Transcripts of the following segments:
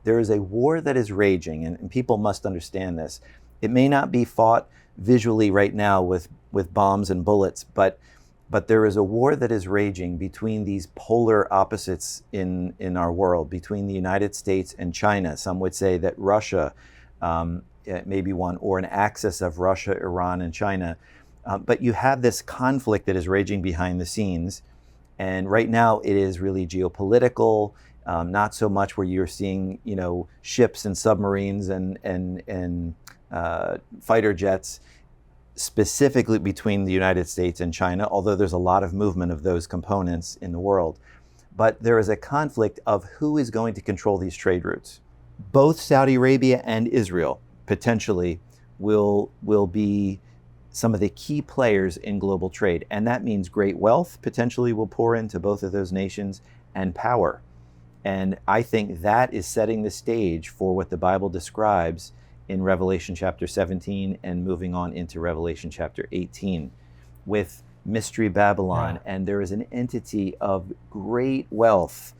there is a war that is raging, and people must understand this. It may not be fought visually right now with bombs and bullets, but there is a war that is raging between these polar opposites in our world, between the United States and China. Some would say that Russia may be one, or an axis of Russia, Iran, and China. But you have this conflict that is raging behind the scenes. And right now it is really geopolitical, not so much where you're seeing, ships and submarines and fighter jets specifically between the United States and China, although there's a lot of movement of those components in the world. But there is a conflict of who is going to control these trade routes. Both Saudi Arabia and Israel potentially will be some of the key players in global trade. And that means great wealth potentially will pour into both of those nations, and power. And I think that is setting the stage for what the Bible describes in Revelation chapter 17 and moving on into Revelation chapter 18 with Mystery Babylon. Yeah. And there is an entity of great wealth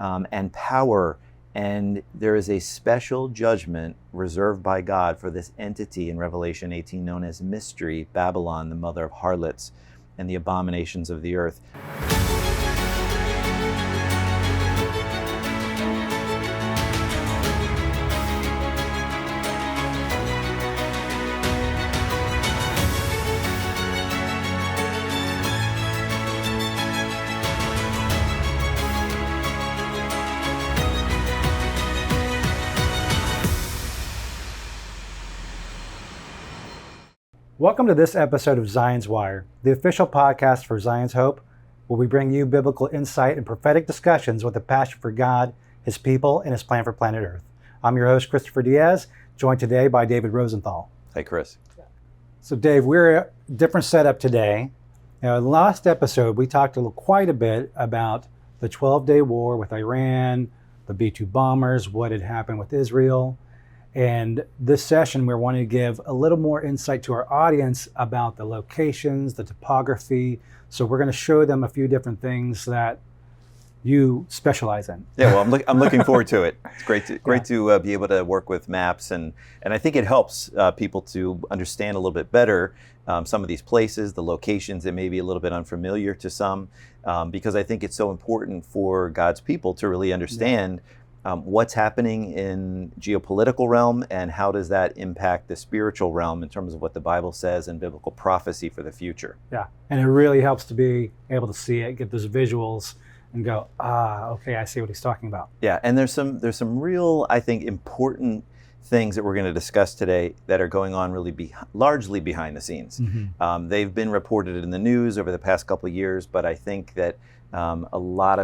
and power. And there is a special judgment reserved by God for this entity in Revelation 18 known as Mystery Babylon, the mother of harlots and the abominations of the earth. Welcome to this episode of Zion's Wire, the official podcast for Zion's Hope, where we bring you biblical insight and prophetic discussions with a passion for God, His people, and His plan for planet Earth. I'm your host, Christopher Diaz, joined today by David Rosenthal. Hey, Chris. So, Dave, we're a different setup today. In the last episode, we talked quite a bit about the 12-day war with Iran, the B-2 bombers, what had happened with Israel. And this session, we're wanting to give a little more insight to our audience about the locations, the topography. So we're going to show them a few different things that you specialize in. Yeah, well, I'm looking forward to it. It's great to be able to work with maps, and I think it helps people to understand a little bit better some of these places, the locations that may be a little bit unfamiliar to some, because I think it's so important for God's people to really understand what's happening in geopolitical realm and how does that impact the spiritual realm in terms of what the Bible says and biblical prophecy for the future. Yeah, and it really helps to be able to see it, get those visuals, and go, okay, I see what he's talking about. Yeah, and there's some real, I think, important things that we're going to discuss today that are going on really largely behind the scenes. Mm-hmm. They've been reported in the news over the past couple of years, but I think that a lot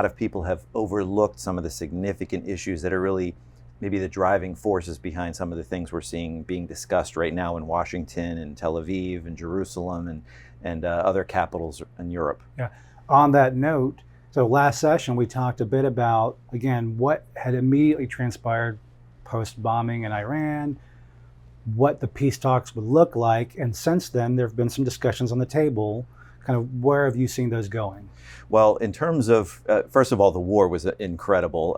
of people have overlooked some of the significant issues that are really maybe the driving forces behind some of the things we're seeing being discussed right now in Washington and Tel Aviv and Jerusalem and other capitals in Europe. Yeah. On that note, so last session we talked a bit about, again, what had immediately transpired post-bombing in Iran, what the peace talks would look like, and since then there have been some discussions on the table. Kind of where have you seen those going? Well, in terms of, first of all, the war was incredible.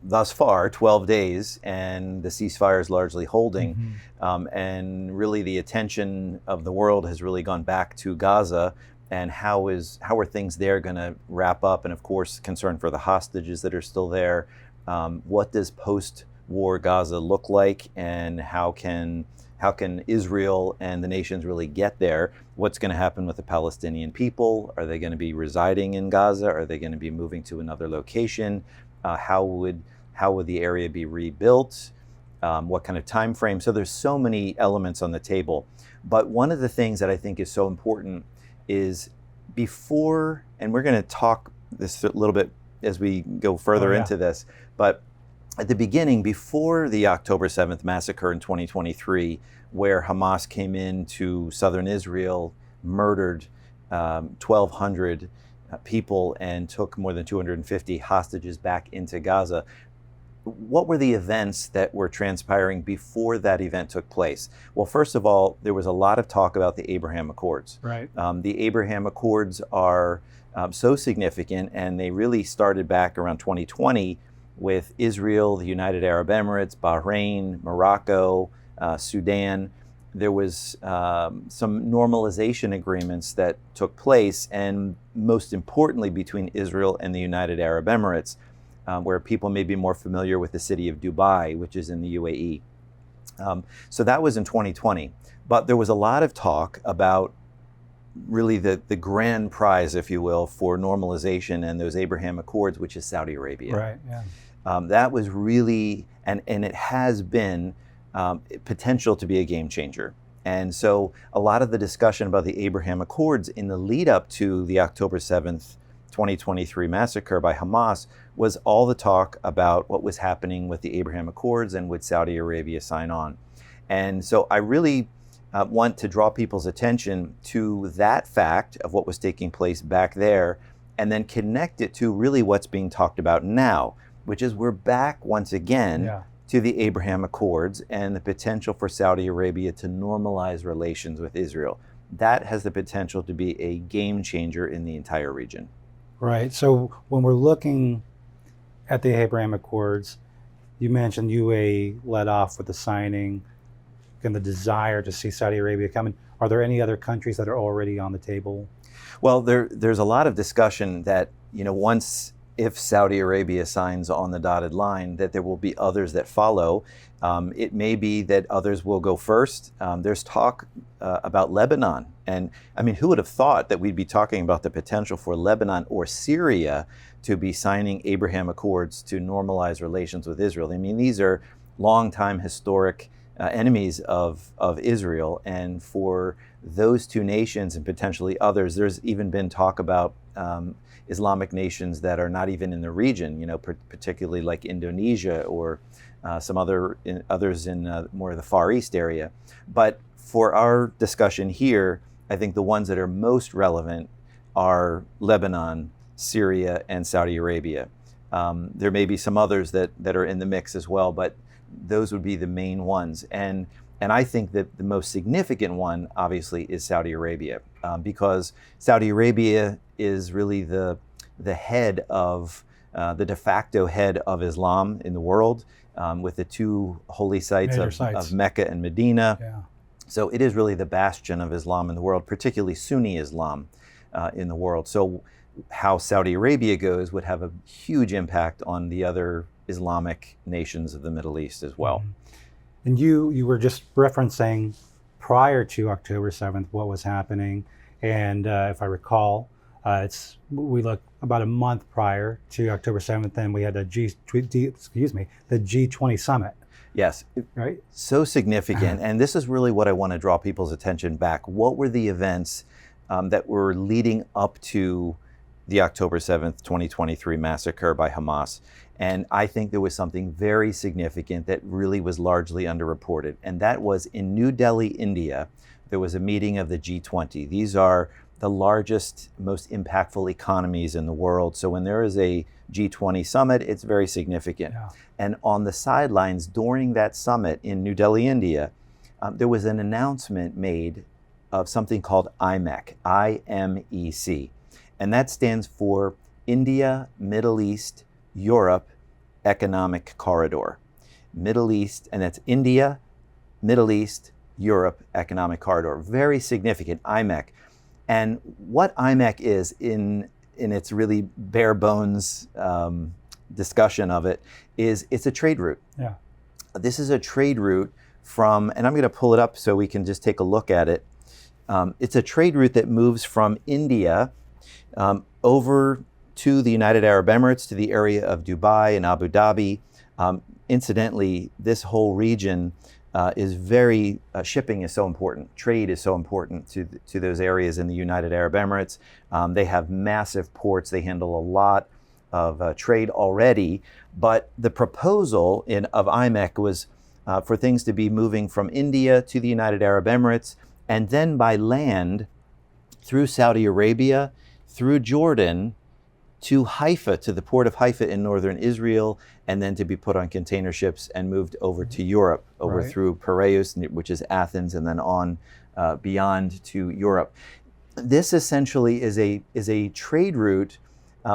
Thus far, 12 days, and the ceasefire is largely holding. Mm-hmm. And really the attention of the world has really gone back to Gaza and how are things there going to wrap up? And of course, concern for the hostages that are still there. What does post-war Gaza look like, and how can Israel and the nations really get there? What's going to happen with the Palestinian people? Are they going to be residing in Gaza? Are they going to be moving to another location? How would the area be rebuilt? What kind of time frame? So there's so many elements on the table. But one of the things that I think is so important is before, and we're going to talk this a little bit as we go further into this, but at the beginning, before the October 7th massacre in 2023, where Hamas came into southern Israel, murdered 1,200 people and took more than 250 hostages back into Gaza, what were the events that were transpiring before that event took place? Well, first of all, there was a lot of talk about the Abraham Accords. Right. The Abraham Accords are so significant, and they really started back around 2020 with Israel, the United Arab Emirates, Bahrain, Morocco, Sudan. There was some normalization agreements that took place, and most importantly between Israel and the United Arab Emirates, where people may be more familiar with the city of Dubai, which is in the UAE. So that was in 2020. But there was a lot of talk about really the grand prize, if you will, for normalization and those Abraham Accords, which is Saudi Arabia. Right, yeah. That was really, and it has been potential to be a game changer. And so a lot of the discussion about the Abraham Accords in the lead up to the October 7th, 2023 massacre by Hamas was all the talk about what was happening with the Abraham Accords and would Saudi Arabia sign on. And so I really want to draw people's attention to that fact of what was taking place back there, and then connect it to really what's being talked about now, which is we're back once again to the Abraham Accords and the potential for Saudi Arabia to normalize relations with Israel. That has the potential to be a game changer in the entire region. Right. So when we're looking at the Abraham Accords, you mentioned UAE led off with the signing and the desire to see Saudi Arabia coming. Are there any other countries that are already on the table? Well, there's a lot of discussion that, once if Saudi Arabia signs on the dotted line, that there will be others that follow. It may be that others will go first. There's talk about Lebanon. And I mean, who would have thought that we'd be talking about the potential for Lebanon or Syria to be signing Abraham Accords to normalize relations with Israel? I mean, these are longtime historic enemies of Israel. And for those two nations and potentially others, there's even been talk about Islamic nations that are not even in the region, particularly like Indonesia or some others in more of the Far East area. But for our discussion here, I think the ones that are most relevant are Lebanon, Syria, and Saudi Arabia. There may be some others that are in the mix as well, but those would be the main ones. And I think that the most significant one, obviously, is Saudi Arabia, because Saudi Arabia is really the head of, the de facto head of Islam in the world, with the two holy sites of Mecca and Medina. Yeah. So it is really the bastion of Islam in the world, particularly Sunni Islam in the world. So how Saudi Arabia goes would have a huge impact on the other Islamic nations of the Middle East as well. Mm-hmm. And you were just referencing prior to October 7th what was happening, and if I recall, we look about a month prior to October 7th, and we had the G20 summit. Yes, right. So significant, and this is really what I want to draw people's attention back. What were the events that were leading up to the October 7th, 2023 massacre by Hamas? And I think there was something very significant that really was largely underreported. And that was in New Delhi, India, there was a meeting of the G20. These are the largest, most impactful economies in the world. So when there is a G20 summit, it's very significant. Yeah. And on the sidelines during that summit in New Delhi, India, there was an announcement made of something called IMEC, IMEC. And that stands for India, Middle East, Europe Economic Corridor. Middle East, and that's India, Middle East, Europe Economic Corridor. Very significant, IMEC. And what IMEC is in its really bare bones discussion of it is it's a trade route. Yeah. This is a trade route from, and I'm going to pull it up so we can just take a look at it. It's a trade route that moves from India over to the United Arab Emirates, to the area of Dubai and Abu Dhabi. Incidentally, this whole region is very, shipping is so important. Trade is so important to those areas in the United Arab Emirates. They have massive ports. They handle a lot of trade already. But the proposal of IMEC was for things to be moving from India to the United Arab Emirates, and then by land through Saudi Arabia, through Jordan, to Haifa, to the port of Haifa in northern Israel, and then to be put on container ships and moved over to Europe, over through Piraeus, which is Athens, and then on beyond to Europe. This essentially is a trade route,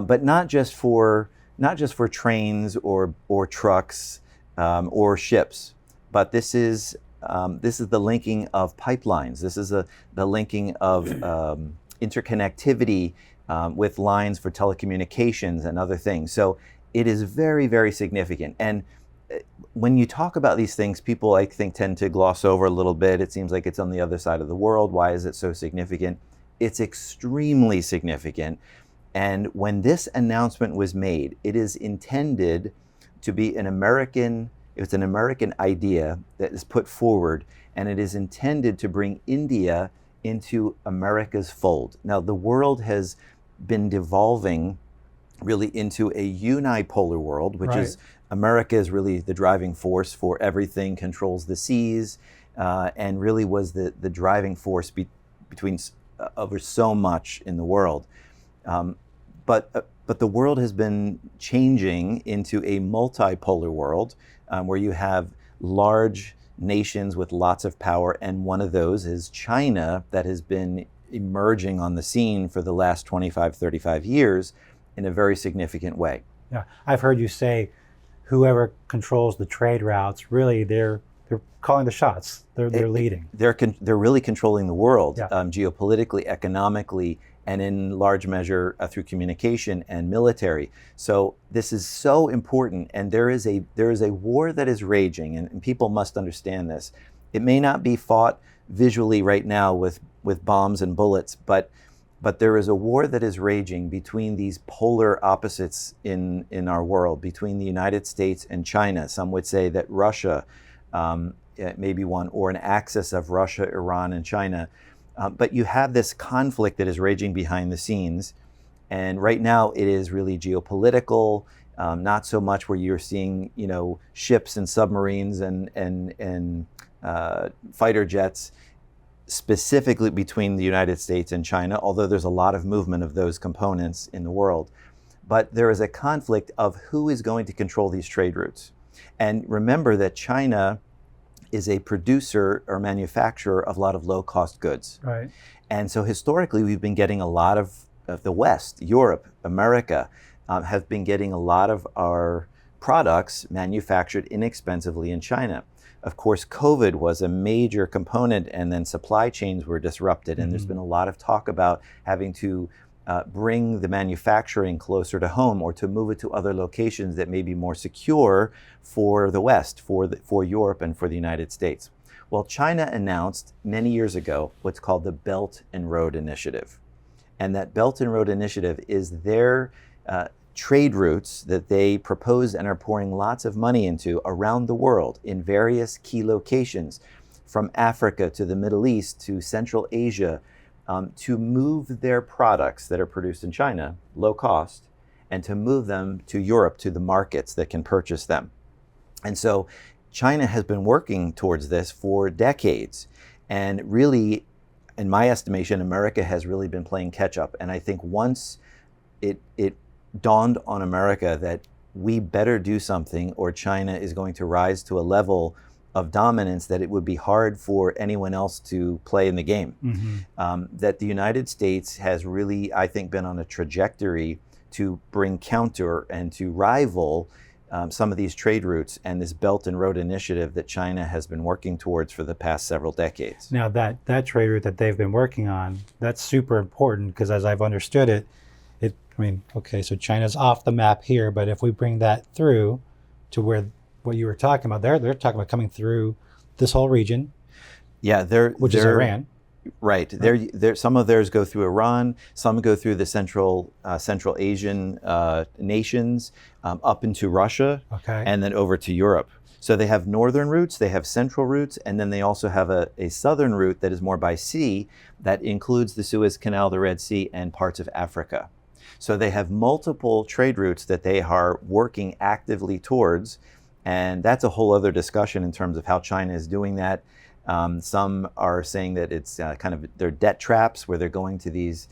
but not just for not just for trains or trucks or ships, but this is the linking of pipelines. This is the linking of interconnectivity with lines for telecommunications and other things. So it is very, very significant. And when you talk about these things, people, I think, tend to gloss over a little bit. It seems like it's on the other side of the world. Why is it so significant? It's extremely significant. And when this announcement was made, it is intended to be it's an American idea that is put forward, and it is intended to bring India into America's fold. Now, the world has been devolving really into a unipolar world, which Right. is America is really the driving force for everything, controls the seas, and really was the driving force between over so much in the world. But the world has been changing into a multipolar world where you have large nations with lots of power, and one of those is China, that has been emerging on the scene for the last 25, 35 years in a very significant way. Yeah, I've heard you say whoever controls the trade routes, really, they're calling the shots. They're leading. They're really controlling the world, Yeah. Geopolitically, economically, and in large measure through communication and military. So this is so important, and there is a war that is raging, and people must understand this. It may not be fought visually right now with bombs and bullets, but there is a war that is raging between these polar opposites in our world, between the United States and China. Some would say that Russia may be one, or an axis of Russia, Iran, and China. But you have this conflict that is raging behind the scenes. And right now it is really geopolitical, not so much where you're seeing, ships and submarines and fighter jets specifically between the United States and China, although there's a lot of movement of those components in the world. But there is a conflict of who is going to control these trade routes. And remember that China is a producer or manufacturer of a lot of low-cost goods. Right. And so historically, we've been getting a lot of the West, Europe, America, have been getting a lot of our products manufactured inexpensively in China. Of course, COVID was a major component, and then supply chains were disrupted. And there's been a lot of talk about having to bring the manufacturing closer to home, or to move it to other locations that may be more secure for the West, for Europe, and for the United States. Well, China announced many years ago what's called the Belt and Road Initiative. And that Belt and Road Initiative is their trade routes that they propose and are pouring lots of money into around the world in various key locations, from Africa to the Middle East to Central Asia, to move their products that are produced in China, low cost, and to move them to Europe, to the markets that can purchase them. And so China has been working towards this for decades. And really, in my estimation, America has really been playing catch up. And I think once it dawned on America that we better do something, or China is going to rise to a level of dominance that it would be hard for anyone else to play in the game. That the United States has really, I think, been on a trajectory to bring counter and to rival some of these trade routes and this Belt and Road Initiative that China has been working towards for the past several decades. Now that trade route that they've been working on, that's super important, because as I've understood it, so China's off the map here, but if we bring that through to where what you were talking about, they're talking about coming through this whole region. Yeah, which is Iran. Right. Some of theirs go through Iran. Some go through the Central Asian nations, up into Russia, Okay. and then over to Europe. So they have northern routes, they have central routes, and then they also have a southern route that is more by sea, that includes the Suez Canal, the Red Sea, and parts of Africa. So they have multiple trade routes that they are working actively towards. And that's a whole other discussion in terms of how China is doing that. Some are saying that it's they're debt traps, where they're going to these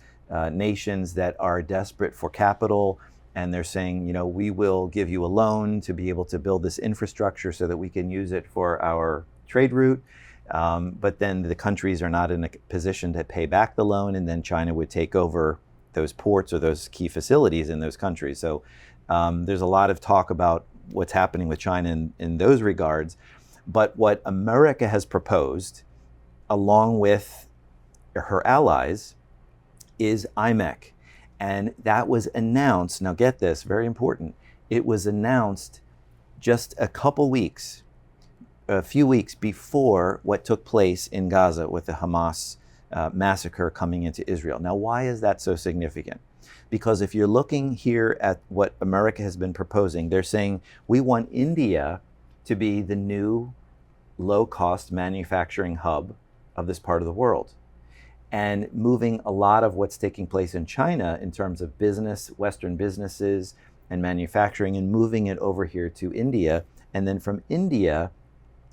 nations that are desperate for capital, and they're saying, we will give you a loan to be able to build this infrastructure so that we can use it for our trade route. But then the countries are not in a position to pay back the loan, and then China would take over those ports or those key facilities in those countries. So There's a lot of talk about what's happening with China in those regards. But what America has proposed, along with her allies, is IMEC. And that was announced, now get this, very important, it was announced just a few weeks before what took place in Gaza with the Hamas massacre coming into Israel. Now, why is that so significant? Because if you're looking here at what America has been proposing, they're saying we want India to be the new low-cost manufacturing hub of this part of the world, and moving a lot of what's taking place in China in terms of business, Western businesses and manufacturing, and moving it over here to India, and then from India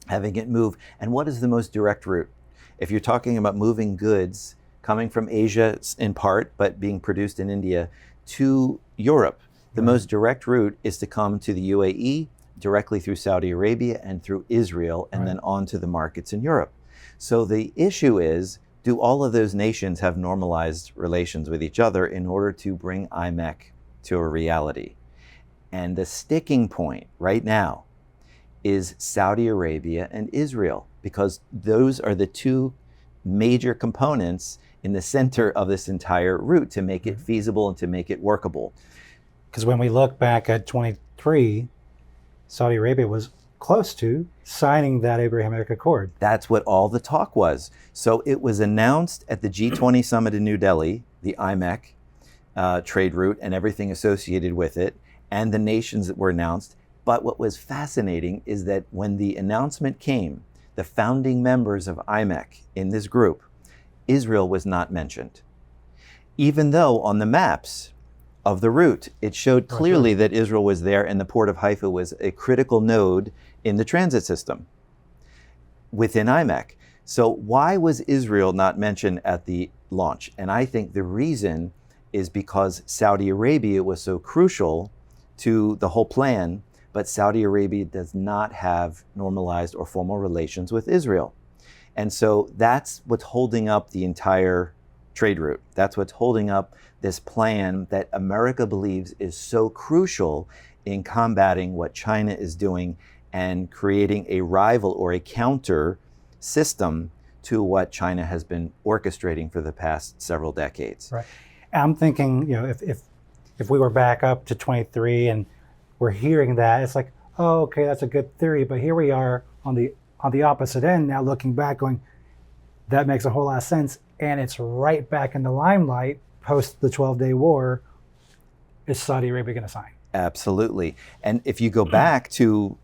having it move. And what is the most direct route? If you're talking about moving goods coming from Asia in part, but being produced in India to Europe, the most direct route is to come to the UAE, directly through Saudi Arabia and through Israel, and then on to the markets in Europe. So the issue is, do all of those nations have normalized relations with each other in order to bring IMEC to a reality? And the sticking point right now is Saudi Arabia and Israel, because those are the two major components in the center of this entire route to make it feasible and to make it workable. Because when we look back at 23, Saudi Arabia was close to signing that Abrahamic Accord. That's what all the talk was. So it was announced at the G20 summit in New Delhi, the IMEC trade route and everything associated with it, and the nations that were announced. But what was fascinating is that when the announcement came, the founding members of IMEC in this group, Israel was not mentioned. Even though on the maps of the route, it showed clearly that Israel was there and the port of Haifa was a critical node in the transit system within IMEC. So why was Israel not mentioned at the launch? And I think the reason is because Saudi Arabia was so crucial to the whole plan, but Saudi Arabia does not have normalized or formal relations with Israel. And so that's what's holding up the entire trade route. That's what's holding up this plan that America believes is so crucial in combating what China is doing and creating a rival or a counter system to what China has been orchestrating for the past several decades. Right. I'm thinking, if we were back up to 23 and we're hearing that, it's like, oh, okay, that's a good theory. But here we are on the opposite end now, looking back, going, that makes a whole lot of sense. And it's right back in the limelight post the 12-day war. Is Saudi Arabia going to sign? Absolutely. And if you go back to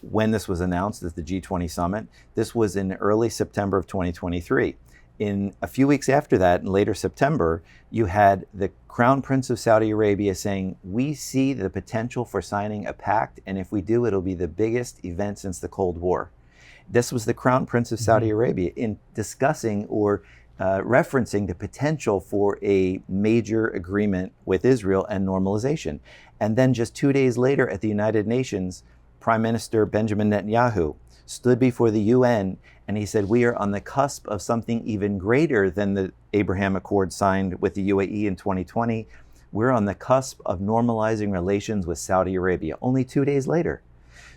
when this was announced at the G20 summit, this was in early September of 2023. In a few weeks after that, in later September, you had the Crown Prince of Saudi Arabia saying, we see the potential for signing a pact, and if we do, it'll be the biggest event since the Cold War. This was the Crown Prince of Saudi Arabia in discussing or referencing the potential for a major agreement with Israel and normalization. And then just 2 days later at the United Nations, Prime Minister Benjamin Netanyahu stood before the UN and he said, we are on the cusp of something even greater than the Abraham Accord signed with the UAE in 2020. We're on the cusp of normalizing relations with Saudi Arabia, only 2 days later.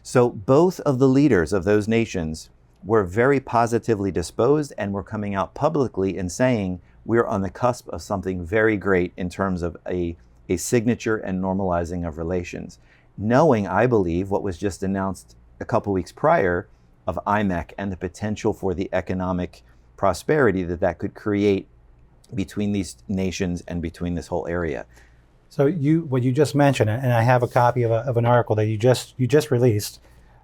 So both of the leaders of those nations were very positively disposed and were coming out publicly and saying, we're on the cusp of something very great in terms of a signature and normalizing of relations. Knowing, I believe, what was just announced a couple weeks prior of IMEC and the potential for the economic prosperity that could create between these nations and between this whole area. So what you just mentioned, and I have a copy of an article that you just released,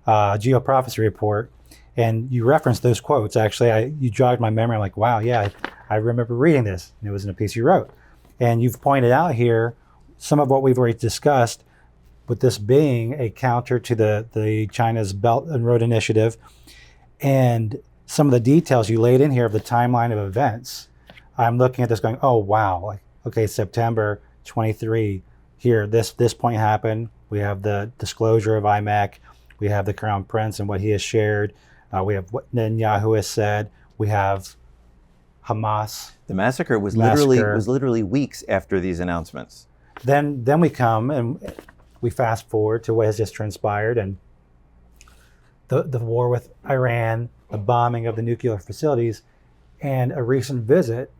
Geoprophecy report, and you referenced those quotes. Actually, you jogged my memory. I'm like, wow, yeah, I remember reading this. And it was in a piece you wrote. And you've pointed out here some of what we've already discussed, with this being a counter to the China's Belt and Road Initiative, and some of the details you laid in here of the timeline of events. I'm looking at this going, oh, wow. Like, okay, September 23, here, this point happened. We have the disclosure of IMEC. We have the Crown Prince and what he has shared. We have what Netanyahu has said. We have Hamas. The massacre was literally weeks after these announcements. Then we come, and we fast forward to what has just transpired, and the war with Iran, the bombing of the nuclear facilities, and a recent visit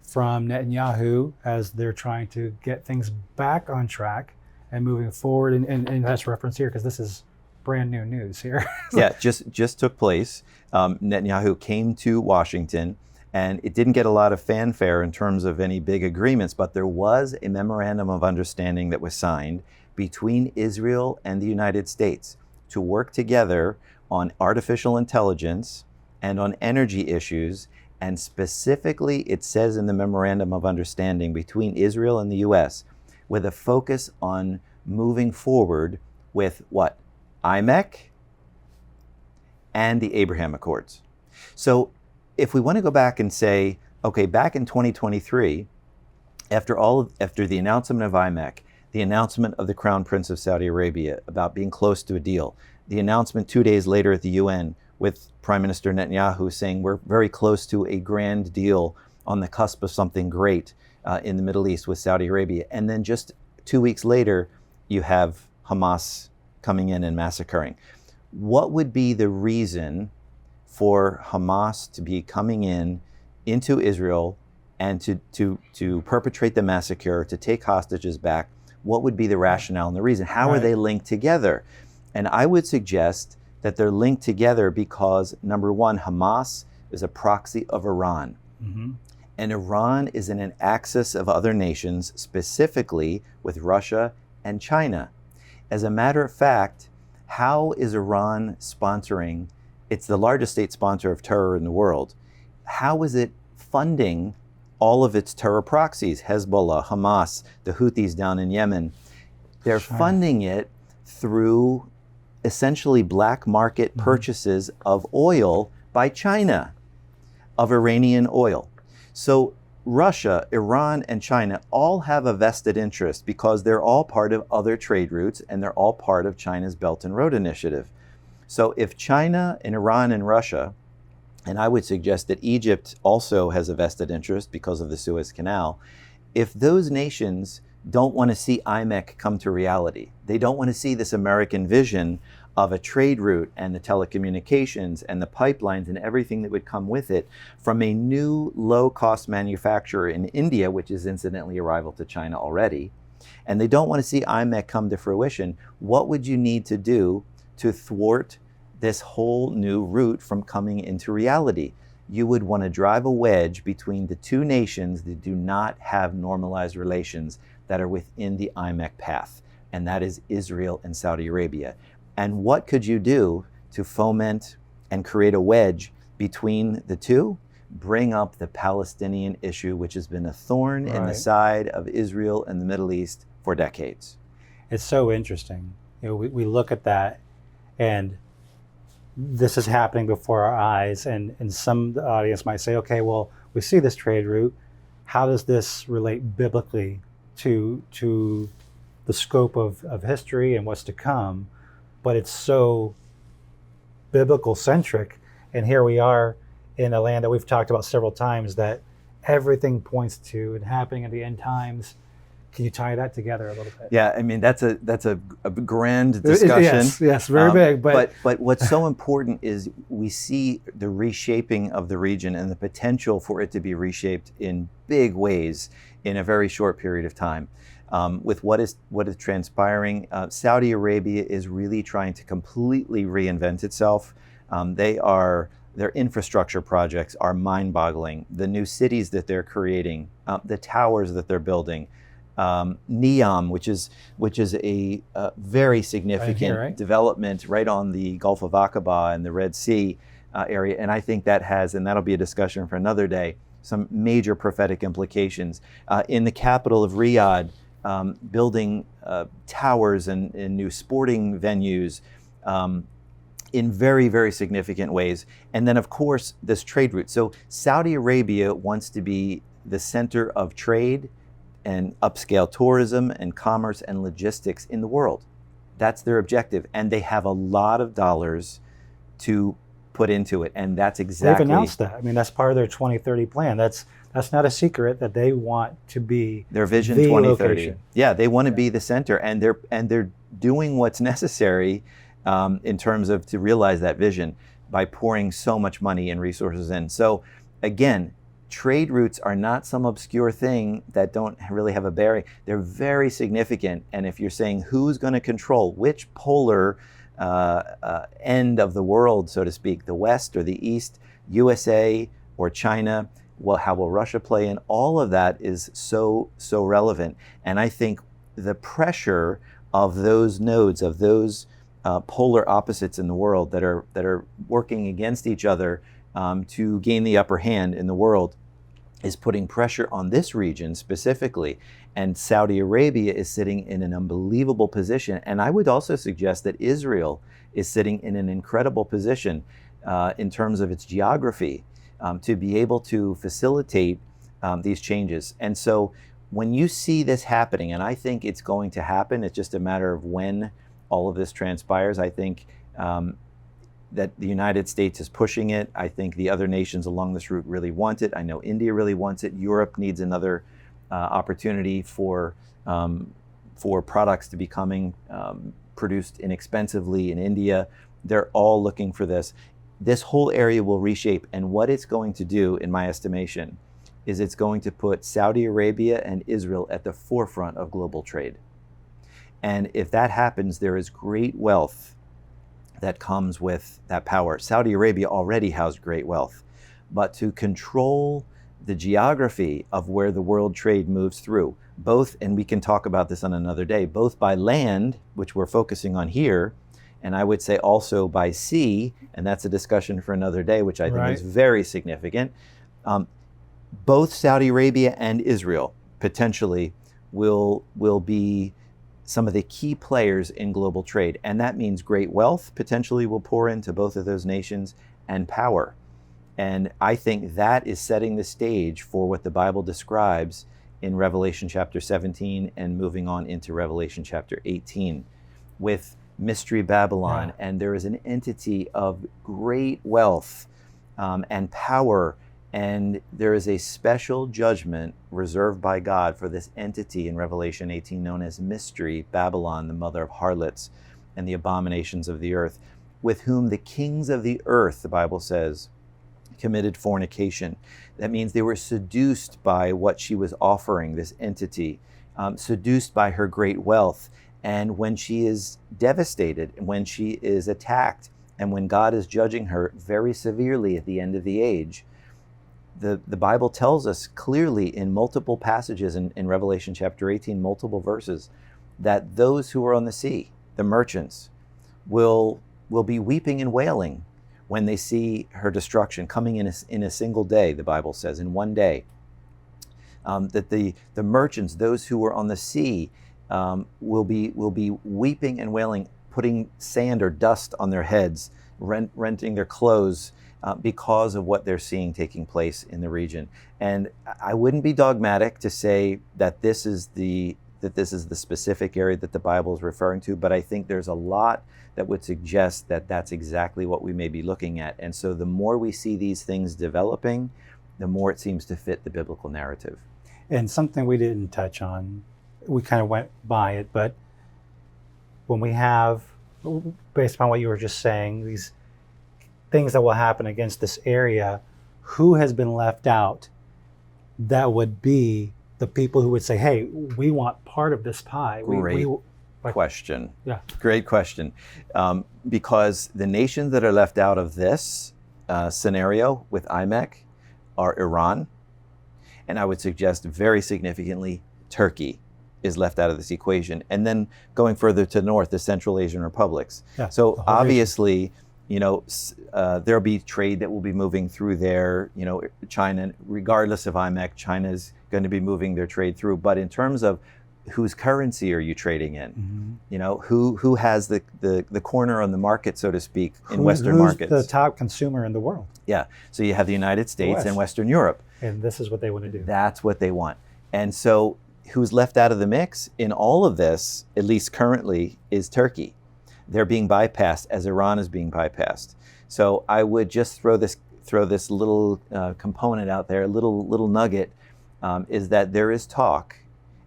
from Netanyahu as they're trying to get things back on track and moving forward. And that's referenced here because this is brand new news here. Yeah, just took place. Netanyahu came to Washington, and it didn't get a lot of fanfare in terms of any big agreements, but there was a memorandum of understanding that was signed between Israel and the United States to work together on artificial intelligence and on energy issues. And specifically, it says in the memorandum of understanding between Israel and the US, with a focus on moving forward with what? IMEC and the Abraham Accords. So if we want to go back and say, okay, back in 2023, after the announcement of IMEC, the announcement of the Crown Prince of Saudi Arabia about being close to a deal, the announcement 2 days later at the UN with Prime Minister Netanyahu saying we're very close to a grand deal on the cusp of something great in the Middle East with Saudi Arabia. And then just 2 weeks later, you have Hamas coming in and massacring. What would be the reason for Hamas to be coming into Israel and to perpetrate the massacre, to take hostages back? What would be the rationale and the reason? How are they linked together? And I would suggest that they're linked together because, number one, Hamas is a proxy of Iran. Mm-hmm. And Iran is in an axis of other nations, specifically with Russia and China. As a matter of fact, how is Iran sponsoring? It's the largest state sponsor of terror in the world. How is it funding all of its terror proxies? Hezbollah, Hamas, the Houthis down in Yemen. They're funding it through essentially black market purchases of oil by China, of Iranian oil. So Russia, Iran, and China all have a vested interest because they're all part of other trade routes and they're all part of China's Belt and Road Initiative. So if China and Iran and Russia, and I would suggest that Egypt also has a vested interest because of the Suez Canal, if those nations don't want to see IMEC come to reality, they don't want to see this American vision of a trade route and the telecommunications and the pipelines and everything that would come with it from a new low-cost manufacturer in India, which is incidentally a rival to China already, and they don't want to see IMEC come to fruition, what would you need to do to thwart this whole new route from coming into reality? You would want to drive a wedge between the two nations that do not have normalized relations that are within the IMEC path, and that is Israel and Saudi Arabia. And what could you do to foment and create a wedge between the two? Bring up the Palestinian issue, which has been a thorn in the side of Israel and the Middle East for decades. It's so interesting. We look at that, and this is happening before our eyes, and some the audience might say, okay, well, we see this trade route. How does this relate biblically to the scope of history and what's to come? But it's so biblical centric, and here we are in a land that we've talked about several times that everything points to and happening at the end times. Can you tie that together a little bit? Yeah, I mean that's a grand discussion. Yes, very big. But what's so important is we see the reshaping of the region and the potential for it to be reshaped in big ways in a very short period of time. With what is transpiring, Saudi Arabia is really trying to completely reinvent itself. Their infrastructure projects are mind-boggling. The new cities that they're creating, the towers that they're building. NEOM, which is a very significant development right on the Gulf of Aqaba and the Red Sea area, and I think that has, and that'll be a discussion for another day, some major prophetic implications. In the capital of Riyadh, building towers and new sporting venues in very, very significant ways. And then, of course, this trade route. So Saudi Arabia wants to be the center of trade and upscale tourism and commerce and logistics in the world. That's their objective. And they have a lot of dollars to put into it. And that's exactly... They've announced that. I mean, that's part of their 2030 plan. That's That's not a secret that they want to be Their Vision the 2030. location. Yeah, they want to be the center, and they're doing what's necessary in terms of to realize that vision by pouring so much money and resources in. So again, trade routes are not some obscure thing that don't really have a bearing. They're very significant. And if you're saying who's going to control which polar end of the world, so to speak, the West or the East, USA or China, well, how will Russia play in? All of that is so relevant. And I think the pressure of those nodes, of those polar opposites in the world that are working against each other to gain the upper hand in the world, is putting pressure on this region specifically. And Saudi Arabia is sitting in an unbelievable position. And I would also suggest that Israel is sitting in an incredible position in terms of its geography to be able to facilitate these changes. And so when you see this happening, and I think it's going to happen, it's just a matter of when all of this transpires. I think that the United States is pushing it. I think the other nations along this route really want it. I know India really wants it. Europe needs another opportunity for products to be coming produced inexpensively in India. They're all looking for this. This whole area will reshape, and what it's going to do, in my estimation, is it's going to put Saudi Arabia and Israel at the forefront of global trade. And if that happens, there is great wealth that comes with that power. Saudi Arabia already has great wealth, but to control the geography of where the world trade moves through, both, and we can talk about this on another day, both by land, which we're focusing on here, and I would say also by sea, and that's a discussion for another day, which I think is very significant. Both Saudi Arabia and Israel potentially will be some of the key players in global trade. And that means great wealth potentially will pour into both of those nations, and power. And I think that is setting the stage for what the Bible describes in Revelation chapter 17 and moving on into Revelation chapter 18 with Mystery Babylon. Yeah. And there is an entity of great wealth and power. And there is a special judgment reserved by God for this entity in Revelation 18 known as Mystery Babylon, the mother of harlots and the abominations of the earth, with whom the kings of the earth, the Bible says, committed fornication. That means they were seduced by what she was offering, this entity, seduced by her great wealth. And when she is devastated, when she is attacked, and when God is judging her very severely at the end of the age, the Bible tells us clearly in multiple passages in Revelation chapter 18, multiple verses, that those who are on the sea, the merchants, will be weeping and wailing when they see her destruction coming in a single day, the Bible says, in one day. That the merchants, those who are on the sea, will be weeping and wailing, putting sand or dust on their heads, renting their clothes, because of what they're seeing taking place in the region. And I wouldn't be dogmatic to say that this is the specific area that the Bible is referring to, but I think there's a lot that would suggest that that's exactly what we may be looking at. And so the more we see these things developing, the more it seems to fit the biblical narrative. And something we didn't touch on, we kind of went by it, but when we have, based upon what you were just saying, these things that will happen against this area, who has been left out? That would be the people who would say, hey, we want part of this pie. Great question. Yeah. Great question. Because the nations that are left out of this scenario with IMEC are Iran, and I would suggest very significantly Turkey is left out of this equation. And then going further to the north, the Central Asian republics. Yeah, so obviously, there'll be trade that will be moving through there. China, regardless of IMEC, China's going to be moving their trade through. But in terms of whose currency are you trading in? Mm-hmm. Who has the corner on the market, so to speak, in Western markets? Who's the top consumer in the world? Yeah. So you have the United States and Western Europe. And this is what they want to do. That's what they want. And so who's left out of the mix in all of this, at least currently, is Turkey. They're being bypassed as Iran is being bypassed. So I would just throw throw this little component out there, little nugget, is that there is talk,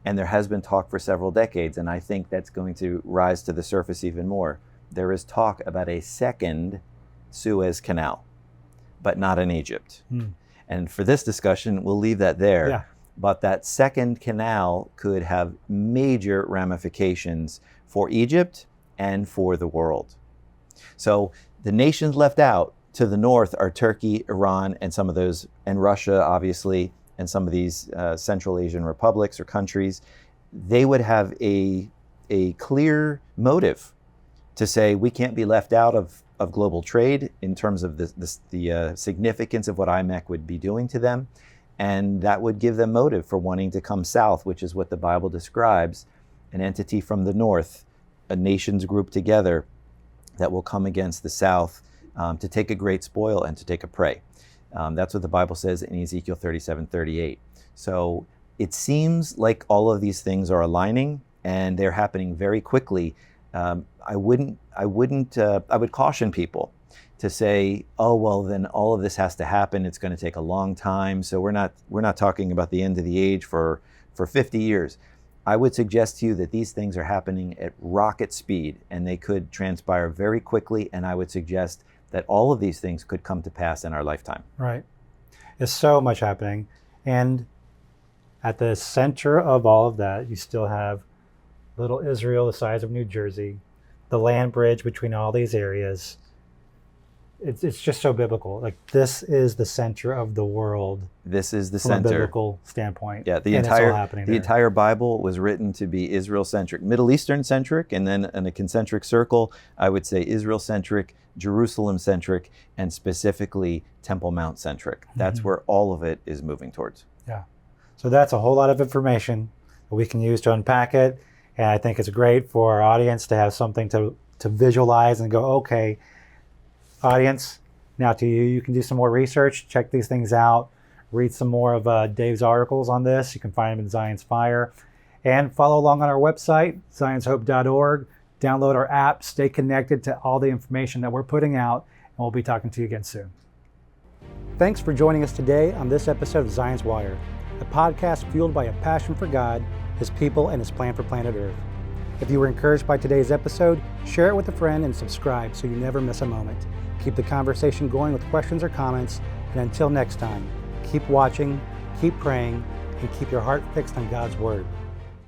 and there has been talk for several decades, and I think that's going to rise to the surface even more. There is talk about a second Suez Canal, but not in Egypt. And for this discussion, we'll leave that there. Yeah. But that second canal could have major ramifications for Egypt and for the world. So the nations left out to the north are Turkey, Iran, and some of those, and Russia, obviously, and some of these Central Asian republics or countries. They would have a clear motive to say we can't be left out of global trade in terms of the significance of what IMEC would be doing to them. And that would give them motive for wanting to come south, which is what the Bible describes, an entity from the north, a nations group together that will come against the south to take a great spoil and to take a prey. That's what the Bible says in Ezekiel 37:38. So it seems like all of these things are aligning and they're happening very quickly. I would caution people to say, oh, well, then all of this has to happen. It's going to take a long time. So we're not talking about the end of the age for 50 years. I would suggest to you that these things are happening at rocket speed and they could transpire very quickly. And I would suggest that all of these things could come to pass in our lifetime. Right. There's so much happening. And at the center of all of that, you still have little Israel the size of New Jersey, the land bridge between all these areas. It's just so biblical. Like, this is the center of the world. This is the from center. a biblical standpoint. Yeah, the and it's all happening there. entire Bible was written to be Israel-centric, Middle Eastern-centric, and then in a concentric circle, I would say Israel-centric, Jerusalem-centric, and specifically Temple Mount-centric. That's where all of it is moving towards. Yeah. So that's a whole lot of information that we can use to unpack it. And I think it's great for our audience to have something to visualize and go, okay, audience, now to you, you can do some more research, check these things out, read some more of Dave's articles on this. You can find them in Zion's Fire. And follow along on our website, zionshope.org. Download our app, stay connected to all the information that we're putting out, and we'll be talking to you again soon. Thanks for joining us today on this episode of Zion's Wire, a podcast fueled by a passion for God, His people, and His plan for planet Earth. If you were encouraged by today's episode, share it with a friend and subscribe so you never miss a moment. Keep the conversation going with questions or comments, and until next time, keep watching, keep praying, and keep your heart fixed on God's Word.